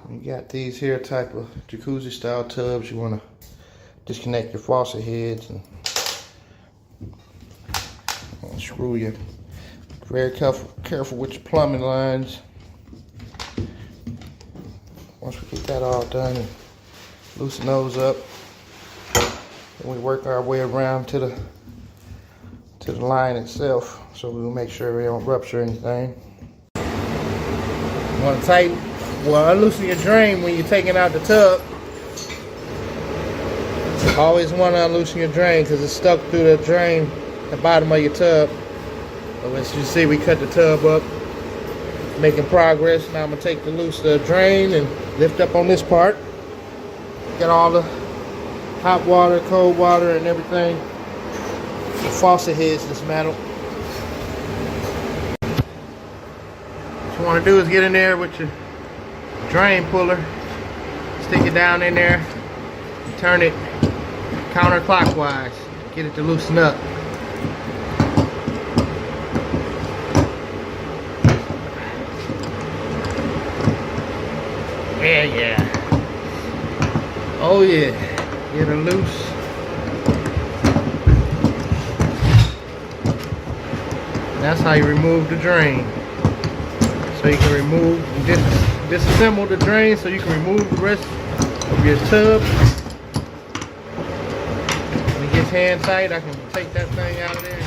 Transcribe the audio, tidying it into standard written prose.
You got these here type of jacuzzi style tubs. You want to disconnect your faucet heads and screw you. Very careful with your plumbing lines. Once we get that all done and loosen those up, then we work our way around to the line itself, so we'll make sure we don't rupture anything. You want to tighten, well, unloosen your drain when you're taking out the tub. Always want to unloosen your drain because it's stuck through the drain, the bottom of your tub. So as you see, we cut the tub up, making progress. Now I'm going to take the drain and lift up on this part. Get all the hot water, cold water, and everything. The faucet heads dismantled. What you want to do is get in there with your drain puller, stick it down in there, turn it counterclockwise, get it to loosen up. Yeah. Oh yeah, get it loose. That's how you remove the drain. So you can remove, disassemble the drain so you can remove the rest of your tub. When it gets hand tight, I can take that thing out of there.